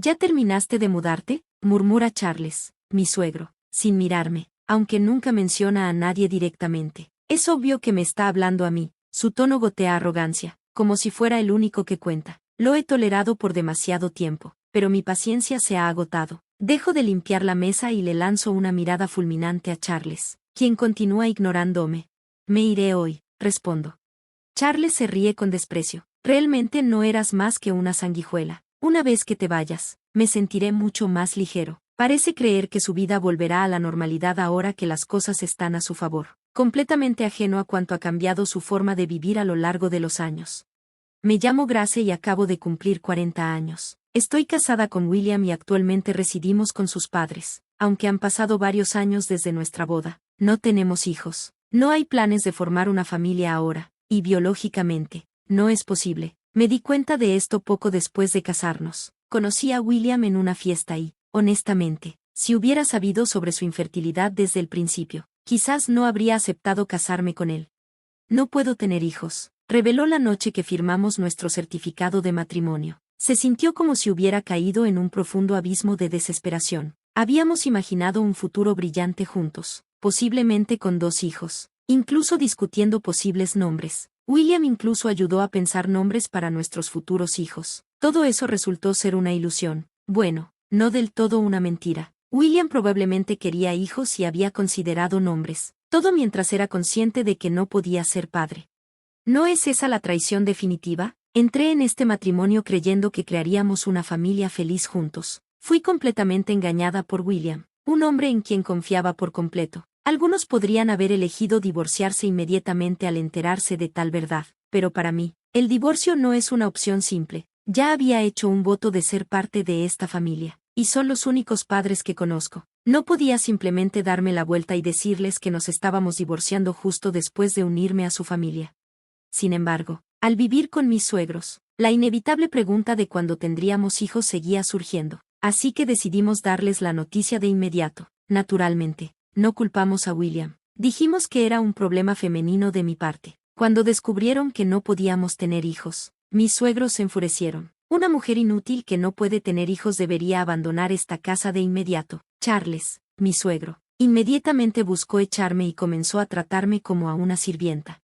¿Ya terminaste de mudarte?, murmura Charles, mi suegro, sin mirarme, aunque nunca menciona a nadie directamente. Es obvio que me está hablando a mí. Su tono gotea arrogancia, como si fuera el único que cuenta. Lo he tolerado por demasiado tiempo, pero mi paciencia se ha agotado. Dejo de limpiar la mesa y le lanzo una mirada fulminante a Charles, quien continúa ignorándome. Me iré hoy, respondo. Charles se ríe con desprecio. Realmente no eras más que una sanguijuela. Una vez que te vayas, me sentiré mucho más ligero. Parece creer que su vida volverá a la normalidad ahora que las cosas están a su favor, completamente ajeno a cuánto ha cambiado su forma de vivir a lo largo de los años. Me llamo Grace y acabo de cumplir 40 años. Estoy casada con William y actualmente residimos con sus padres. Aunque han pasado varios años desde nuestra boda, no tenemos hijos. No hay planes de formar una familia ahora, y biológicamente, no es posible. Me di cuenta de esto poco después de casarnos. Conocí a William en una fiesta y, honestamente, si hubiera sabido sobre su infertilidad desde el principio, quizás no habría aceptado casarme con él. No puedo tener hijos, reveló la noche que firmamos nuestro certificado de matrimonio. Se sintió como si hubiera caído en un profundo abismo de desesperación. Habíamos imaginado un futuro brillante juntos, posiblemente con 2 hijos, incluso discutiendo posibles nombres. William incluso ayudó a pensar nombres para nuestros futuros hijos. Todo eso resultó ser una ilusión. Bueno, no del todo una mentira. William probablemente quería hijos y había considerado nombres, todo mientras era consciente de que no podía ser padre. ¿No es esa la traición definitiva? Entré en este matrimonio creyendo que crearíamos una familia feliz juntos. Fui completamente engañada por William, un hombre en quien confiaba por completo. Algunos podrían haber elegido divorciarse inmediatamente al enterarse de tal verdad, pero para mí, el divorcio no es una opción simple. Ya había hecho un voto de ser parte de esta familia, y son los únicos padres que conozco. No podía simplemente darme la vuelta y decirles que nos estábamos divorciando justo después de unirme a su familia. Sin embargo, al vivir con mis suegros, la inevitable pregunta de cuándo tendríamos hijos seguía surgiendo, así que decidimos darles la noticia de inmediato. Naturalmente, no culpamos a William. Dijimos que era un problema femenino de mi parte. Cuando descubrieron que no podíamos tener hijos, mis suegros se enfurecieron. Una mujer inútil que no puede tener hijos debería abandonar esta casa de inmediato. Charles, mi suegro, inmediatamente buscó echarme y comenzó a tratarme como a una sirvienta.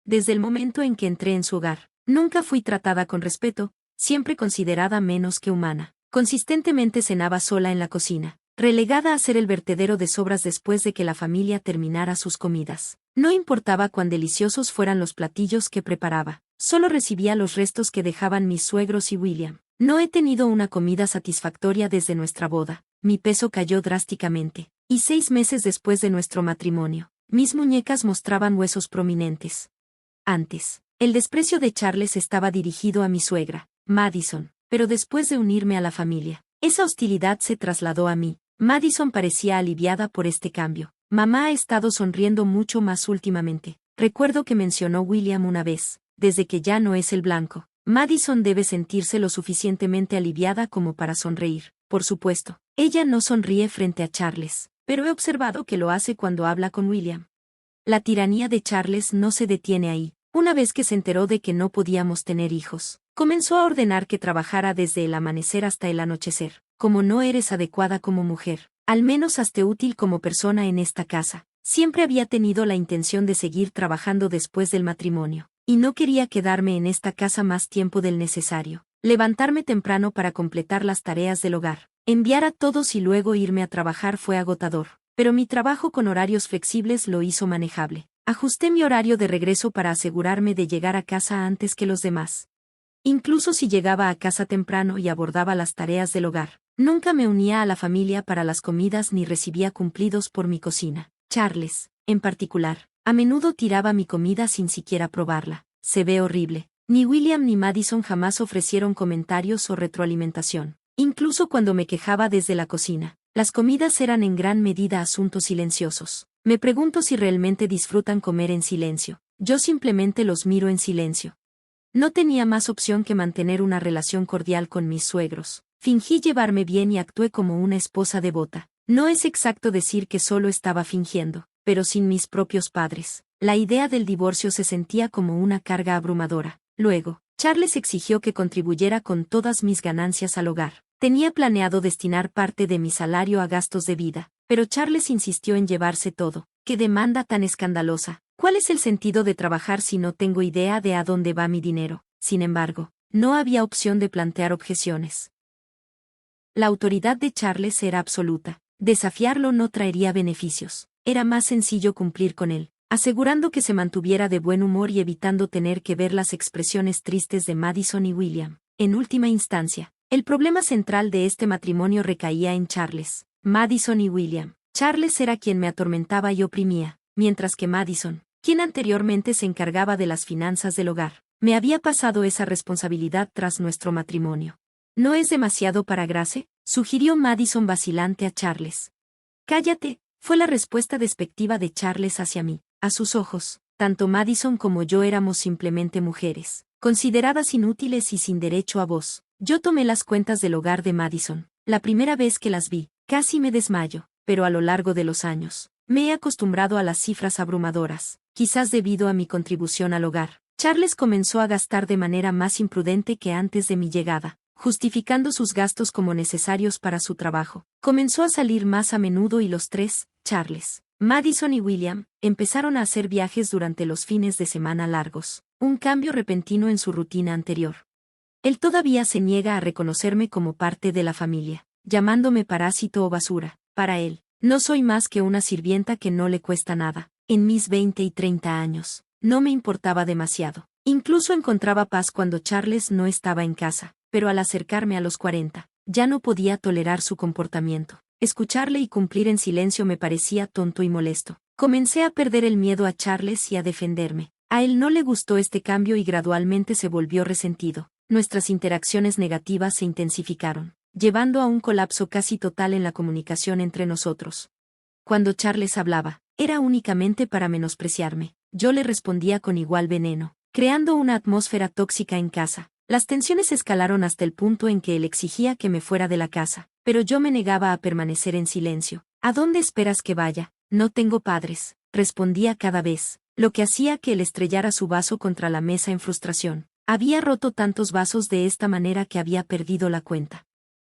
Desde el momento en que entré en su hogar, nunca fui tratada con respeto, siempre considerada menos que humana. Consistentemente cenaba sola en la cocina, relegada a ser el vertedero de sobras después de que la familia terminara sus comidas. No importaba cuán deliciosos fueran los platillos que preparaba, solo recibía los restos que dejaban mis suegros y William. No he tenido una comida satisfactoria desde nuestra boda. Mi peso cayó drásticamente, y 6 meses después de nuestro matrimonio, mis muñecas mostraban huesos prominentes. Antes, el desprecio de Charles estaba dirigido a mi suegra, Madison, pero después de unirme a la familia, esa hostilidad se trasladó a mí. Madison parecía aliviada por este cambio. Mamá ha estado sonriendo mucho más últimamente. Recuerdo que mencionó William una vez, desde que ya no es el blanco. Madison debe sentirse lo suficientemente aliviada como para sonreír. Por supuesto, ella no sonríe frente a Charles, pero he observado que lo hace cuando habla con William. La tiranía de Charles no se detiene ahí. Una vez que se enteró de que no podíamos tener hijos, comenzó a ordenar que trabajara desde el amanecer hasta el anochecer. Como no eres adecuada como mujer, al menos hazte útil como persona en esta casa. Siempre había tenido la intención de seguir trabajando después del matrimonio, y no quería quedarme en esta casa más tiempo del necesario. Levantarme temprano para completar las tareas del hogar, enviar a todos y luego irme a trabajar fue agotador, pero mi trabajo con horarios flexibles lo hizo manejable. Ajusté mi horario de regreso para asegurarme de llegar a casa antes que los demás. Incluso si llegaba a casa temprano y abordaba las tareas del hogar, nunca me unía a la familia para las comidas ni recibía cumplidos por mi cocina. Charles, en particular, a menudo tiraba mi comida sin siquiera probarla. Se ve horrible. Ni William ni Madison jamás ofrecieron comentarios o retroalimentación. Incluso cuando me quejaba desde la cocina, las comidas eran en gran medida asuntos silenciosos. Me pregunto si realmente disfrutan comer en silencio. Yo simplemente los miro en silencio. No tenía más opción que mantener una relación cordial con mis suegros. Fingí llevarme bien y actué como una esposa devota. No es exacto decir que solo estaba fingiendo, pero sin mis propios padres, la idea del divorcio se sentía como una carga abrumadora. Luego, Charles exigió que contribuyera con todas mis ganancias al hogar. Tenía planeado destinar parte de mi salario a gastos de vida, pero Charles insistió en llevarse todo. ¡Qué demanda tan escandalosa! ¿Cuál es el sentido de trabajar si no tengo idea de a dónde va mi dinero? Sin embargo, no había opción de plantear objeciones. La autoridad de Charles era absoluta. Desafiarlo no traería beneficios. Era más sencillo cumplir con él, asegurando que se mantuviera de buen humor y evitando tener que ver las expresiones tristes de Madison y William. En última instancia, el problema central de este matrimonio recaía en Charles, Madison y William. Charles era quien me atormentaba y oprimía, mientras que Madison, quien anteriormente se encargaba de las finanzas del hogar, me había pasado esa responsabilidad tras nuestro matrimonio. ¿No es demasiado para Grace?, sugirió Madison vacilante a Charles. Cállate, fue la respuesta despectiva de Charles hacia mí. A sus ojos, tanto Madison como yo éramos simplemente mujeres, consideradas inútiles y sin derecho a voz. Yo tomé las cuentas del hogar de Madison. La primera vez que las vi, casi me desmayo, pero a lo largo de los años, me he acostumbrado a las cifras abrumadoras, quizás debido a mi contribución al hogar. Charles comenzó a gastar de manera más imprudente que antes de mi llegada, justificando sus gastos como necesarios para su trabajo. Comenzó a salir más a menudo y los tres, Charles, Madison y William, empezaron a hacer viajes durante los fines de semana largos, un cambio repentino en su rutina anterior. Él todavía se niega a reconocerme como parte de la familia, llamándome parásito o basura. Para él, no soy más que una sirvienta que no le cuesta nada. En mis 20 y 30 años, no me importaba demasiado. Incluso encontraba paz cuando Charles no estaba en casa, pero al acercarme a los 40, ya no podía tolerar su comportamiento. Escucharle y cumplir en silencio me parecía tonto y molesto. Comencé a perder el miedo a Charles y a defenderme. A él no le gustó este cambio y gradualmente se volvió resentido. Nuestras interacciones negativas se intensificaron, llevando a un colapso casi total en la comunicación entre nosotros. Cuando Charles hablaba, era únicamente para menospreciarme. Yo le respondía con igual veneno, creando una atmósfera tóxica en casa. Las tensiones escalaron hasta el punto en que él exigía que me fuera de la casa, pero yo me negaba a permanecer en silencio. ¿A dónde esperas que vaya? No tengo padres, respondía cada vez, lo que hacía que él estrellara su vaso contra la mesa en frustración. Había roto tantos vasos de esta manera que había perdido la cuenta.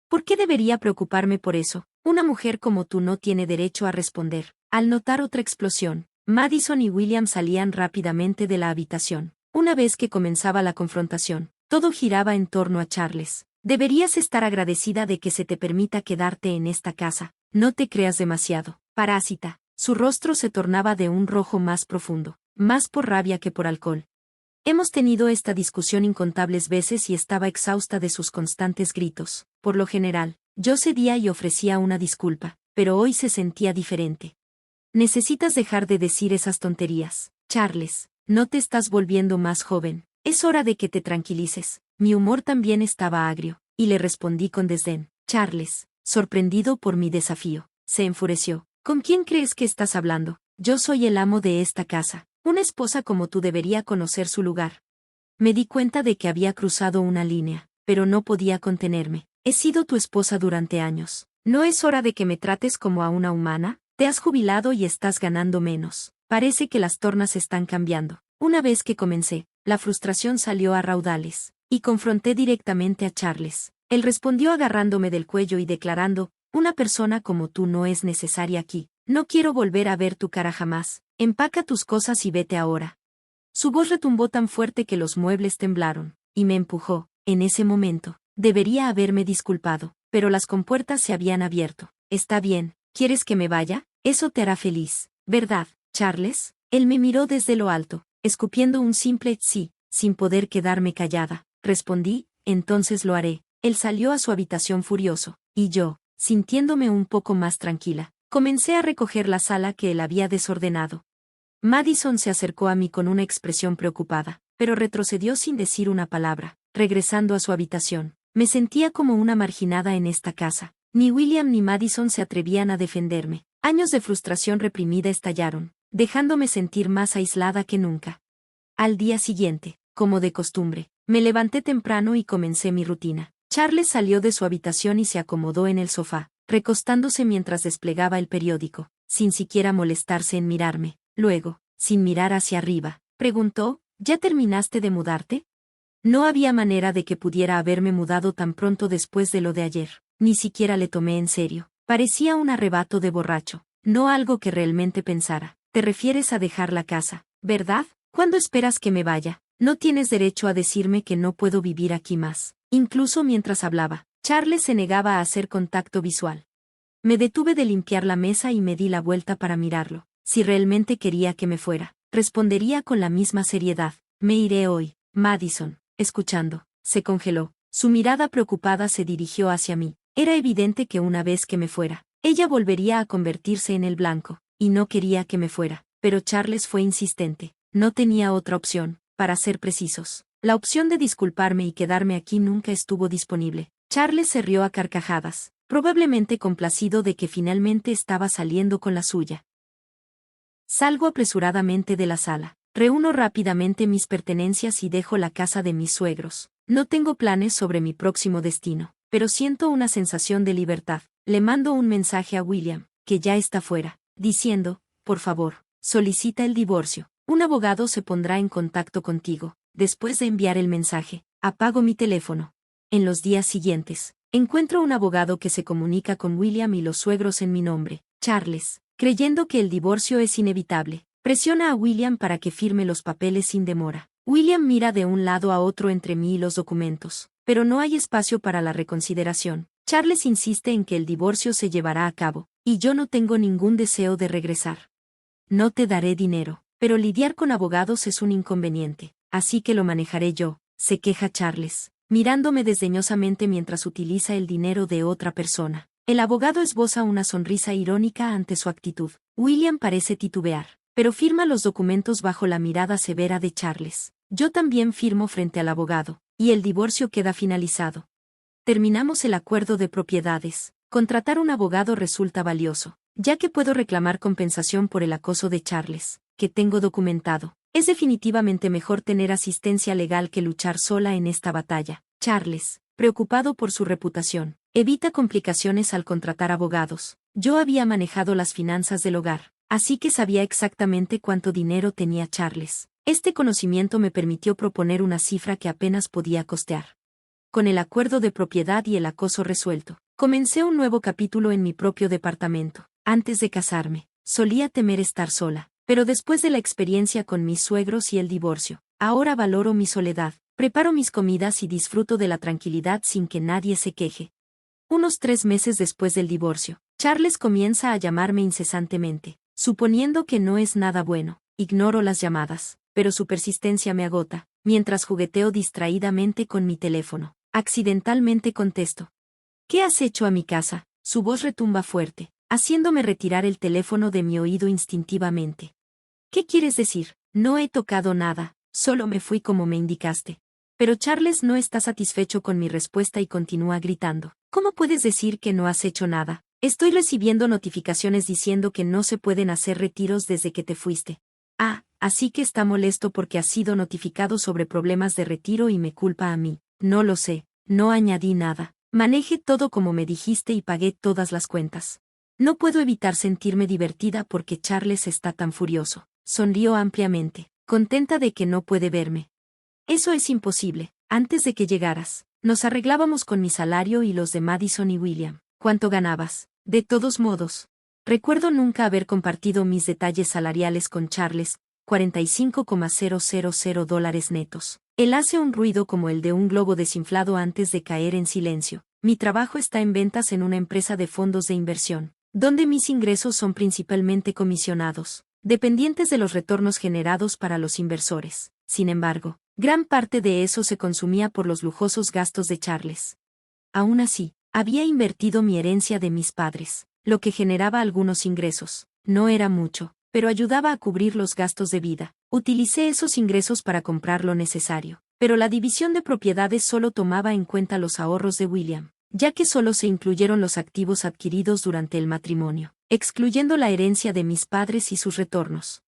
¿Por qué debería preocuparme por eso? Una mujer como tú no tiene derecho a responder. Al notar otra explosión, Madison y William salían rápidamente de la habitación. Una vez que comenzaba la confrontación, todo giraba en torno a Charles. Deberías estar agradecida de que se te permita quedarte en esta casa. No te creas demasiado, parásita. Su rostro se tornaba de un rojo más profundo, más por rabia que por alcohol. Hemos tenido esta discusión incontables veces y estaba exhausta de sus constantes gritos. Por lo general, yo cedía y ofrecía una disculpa, pero hoy se sentía diferente. Necesitas dejar de decir esas tonterías, Charles. No te estás volviendo más joven. Es hora de que te tranquilices. Mi humor también estaba agrio, y le respondí con desdén. Charles, sorprendido por mi desafío, se enfureció. ¿Con quién crees que estás hablando? Yo soy el amo de esta casa. Una esposa como tú debería conocer su lugar. Me di cuenta de que había cruzado una línea, pero no podía contenerme. He sido tu esposa durante años. ¿No es hora de que me trates como a una humana? Te has jubilado y estás ganando menos. Parece que las tornas están cambiando. Una vez que comencé, la frustración salió a raudales, y confronté directamente a Charles. Él respondió agarrándome del cuello y declarando, una persona como tú no es necesaria aquí. No quiero volver a ver tu cara jamás. Empaca tus cosas y vete ahora. Su voz retumbó tan fuerte que los muebles temblaron, y me empujó. En ese momento, debería haberme disculpado, pero las compuertas se habían abierto. Está bien, ¿quieres que me vaya? Eso te hará feliz, ¿verdad, Charles? Él me miró desde lo alto, escupiendo un simple sí, sin poder quedarme callada. Respondí, entonces lo haré. Él salió a su habitación furioso, y yo, sintiéndome un poco más tranquila, comencé a recoger la sala que él había desordenado. Madison se acercó a mí con una expresión preocupada, pero retrocedió sin decir una palabra. Regresando a su habitación, me sentía como una marginada en esta casa. Ni William ni Madison se atrevían a defenderme. Años de frustración reprimida estallaron, dejándome sentir más aislada que nunca. Al día siguiente, como de costumbre, me levanté temprano y comencé mi rutina. Charles salió de su habitación y se acomodó en el sofá, recostándose mientras desplegaba el periódico, sin siquiera molestarse en mirarme. Luego, sin mirar hacia arriba, preguntó, ¿ya terminaste de mudarte? No había manera de que pudiera haberme mudado tan pronto después de lo de ayer. Ni siquiera le tomé en serio. Parecía un arrebato de borracho, no algo que realmente pensara. Te refieres a dejar la casa, ¿verdad? ¿Cuándo esperas que me vaya? No tienes derecho a decirme que no puedo vivir aquí más. Incluso mientras hablaba, Charles se negaba a hacer contacto visual. Me detuve de limpiar la mesa y me di la vuelta para mirarlo. Si realmente quería que me fuera, respondería con la misma seriedad. Me iré hoy, Madison. Escuchando, se congeló. Su mirada preocupada se dirigió hacia mí. Era evidente que una vez que me fuera, ella volvería a convertirse en el blanco, y no quería que me fuera. Pero Charles fue insistente. No tenía otra opción, para ser precisos. La opción de disculparme y quedarme aquí nunca estuvo disponible. Charles se rió a carcajadas, probablemente complacido de que finalmente estaba saliendo con la suya. Salgo apresuradamente de la sala. Reúno rápidamente mis pertenencias y dejo la casa de mis suegros. No tengo planes sobre mi próximo destino, pero siento una sensación de libertad. Le mando un mensaje a William, que ya está fuera, diciendo, por favor, solicita el divorcio. Un abogado se pondrá en contacto contigo. Después de enviar el mensaje, apago mi teléfono. En los días siguientes, encuentro un abogado que se comunica con William y los suegros en mi nombre, Charles, creyendo que el divorcio es inevitable. Presiona a William para que firme los papeles sin demora. William mira de un lado a otro entre mí y los documentos, pero no hay espacio para la reconsideración. Charles insiste en que el divorcio se llevará a cabo, y yo no tengo ningún deseo de regresar. No te daré dinero, pero lidiar con abogados es un inconveniente, así que lo manejaré yo, se queja Charles, mirándome desdeñosamente mientras utiliza el dinero de otra persona. El abogado esboza una sonrisa irónica ante su actitud. William parece titubear, pero firma los documentos bajo la mirada severa de Charles. Yo también firmo frente al abogado, y el divorcio queda finalizado. Terminamos el acuerdo de propiedades. Contratar un abogado resulta valioso, ya que puedo reclamar compensación por el acoso de Charles, que tengo documentado. Es definitivamente mejor tener asistencia legal que luchar sola en esta batalla. Charles, preocupado por su reputación, evita complicaciones al contratar abogados. Yo había manejado las finanzas del hogar, así que sabía exactamente cuánto dinero tenía Charles. Este conocimiento me permitió proponer una cifra que apenas podía costear. Con el acuerdo de propiedad y el acoso resuelto, comencé un nuevo capítulo en mi propio departamento. Antes de casarme, solía temer estar sola, pero después de la experiencia con mis suegros y el divorcio, ahora valoro mi soledad, preparo mis comidas y disfruto de la tranquilidad sin que nadie se queje. Unos 3 meses después del divorcio, Charles comienza a llamarme incesantemente, suponiendo que no es nada bueno. Ignoro las llamadas, pero su persistencia me agota. Mientras jugueteo distraídamente con mi teléfono, accidentalmente contesto. ¿Qué has hecho a mi casa? Su voz retumba fuerte, haciéndome retirar el teléfono de mi oído instintivamente. ¿Qué quieres decir? No he tocado nada, solo me fui como me indicaste. Pero Charles no está satisfecho con mi respuesta y continúa gritando. ¿Cómo puedes decir que no has hecho nada? Estoy recibiendo notificaciones diciendo que no se pueden hacer retiros desde que te fuiste. Ah, así que está molesto porque has sido notificado sobre problemas de retiro y me culpa a mí. No lo sé, no añadí nada. Manejé todo como me dijiste y pagué todas las cuentas. No puedo evitar sentirme divertida porque Charles está tan furioso. Sonrió ampliamente, contenta de que no puede verme. Eso es imposible. Antes de que llegaras, nos arreglábamos con mi salario y los de Madison y William. ¿Cuánto ganabas? De todos modos, recuerdo nunca haber compartido mis detalles salariales con Charles, $45,000 netos. Él hace un ruido como el de un globo desinflado antes de caer en silencio. Mi trabajo está en ventas en una empresa de fondos de inversión, donde mis ingresos son principalmente comisionados, dependientes de los retornos generados para los inversores. Sin embargo, gran parte de eso se consumía por los lujosos gastos de Charles. Aún así, había invertido mi herencia de mis padres, lo que generaba algunos ingresos. No era mucho, pero ayudaba a cubrir los gastos de vida. Utilicé esos ingresos para comprar lo necesario, pero la división de propiedades solo tomaba en cuenta los ahorros de William, ya que solo se incluyeron los activos adquiridos durante el matrimonio, excluyendo la herencia de mis padres y sus retornos.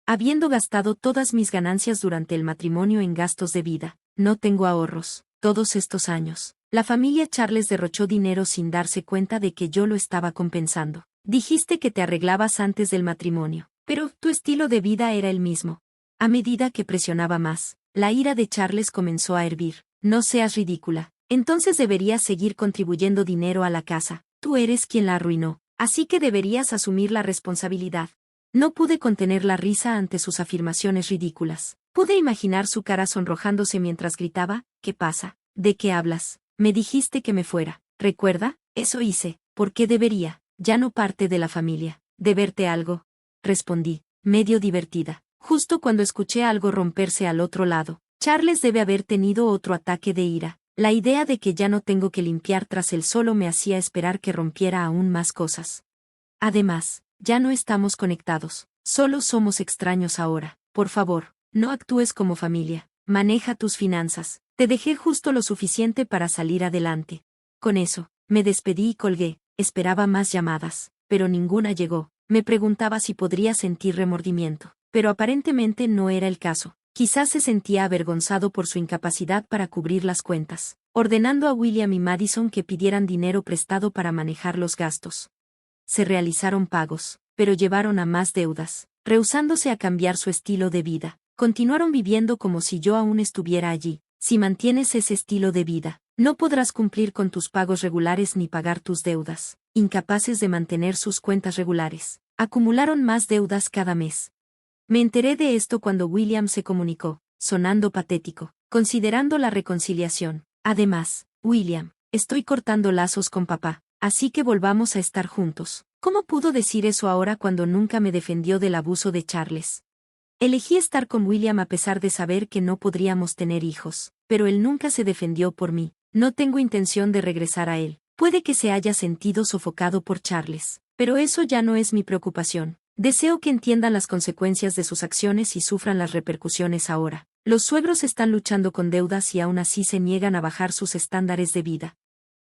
Habiendo gastado todas mis ganancias durante el matrimonio en gastos de vida, no tengo ahorros. Todos estos años, la familia Charles derrochó dinero sin darse cuenta de que yo lo estaba compensando. Dijiste que te arreglabas antes del matrimonio, pero tu estilo de vida era el mismo. A medida que presionaba más, La ira de Charles comenzó a hervir. No seas ridícula. Entonces deberías seguir contribuyendo dinero a la casa. Tú eres quien la arruinó, así que deberías asumir la responsabilidad. No pude contener la risa ante sus afirmaciones ridículas. Pude imaginar su cara sonrojándose mientras gritaba, ¿qué pasa? ¿De qué hablas? Me dijiste que me fuera. ¿Recuerda? Eso hice. ¿Por qué debería? Ya no parte de la familia. ¿Deberte algo? Respondí, medio divertida. Justo cuando escuché algo romperse al otro lado. Charles debe haber tenido otro ataque de ira. La idea de que ya no tengo que limpiar tras él solo me hacía esperar que rompiera aún más cosas. Además, ya no estamos conectados. Solo somos extraños ahora. Por favor, no actúes como familia. Maneja tus finanzas. Te dejé justo lo suficiente para salir adelante. Con eso, me despedí y colgué. Esperaba más llamadas, pero ninguna llegó. Me preguntaba si podría sentir remordimiento, pero aparentemente no era el caso. Quizás se sentía avergonzado por su incapacidad para cubrir las cuentas, ordenando a William y Madison que pidieran dinero prestado para manejar los gastos. Se realizaron pagos, pero llevaron a más deudas, rehusándose a cambiar su estilo de vida. Continuaron viviendo como si yo aún estuviera allí. Si mantienes ese estilo de vida, no podrás cumplir con tus pagos regulares ni pagar tus deudas. Incapaces de mantener sus cuentas regulares, acumularon más deudas cada mes. Me enteré de esto cuando William se comunicó, sonando patético, considerando la reconciliación. Además, William, estoy cortando lazos con papá, así que volvamos a estar juntos. ¿Cómo pudo decir eso ahora cuando nunca me defendió del abuso de Charles? Elegí estar con William a pesar de saber que no podríamos tener hijos, pero él nunca se defendió por mí. No tengo intención de regresar a él. Puede que se haya sentido sofocado por Charles, pero eso ya no es mi preocupación. Deseo que entiendan las consecuencias de sus acciones y sufran las repercusiones ahora. Los suegros están luchando con deudas y aún así se niegan a bajar sus estándares de vida.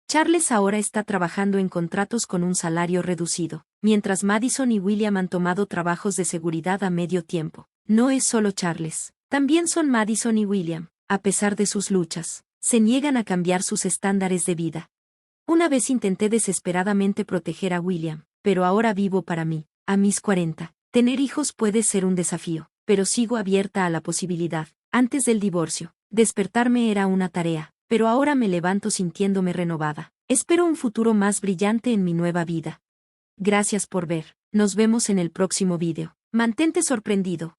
Charles ahora está trabajando en contratos con un salario reducido, mientras Madison y William han tomado trabajos de seguridad a medio tiempo. No es solo Charles, también son Madison y William, a pesar de sus luchas, se niegan a cambiar sus estándares de vida. Una vez intenté desesperadamente proteger a William, pero ahora vivo para mí. A mis 40, tener hijos puede ser un desafío, pero sigo abierta a la posibilidad. Antes del divorcio, despertarme era una tarea, pero ahora me levanto sintiéndome renovada. Espero un futuro más brillante en mi nueva vida. Gracias por ver. Nos vemos en el próximo vídeo. Mantente sorprendido.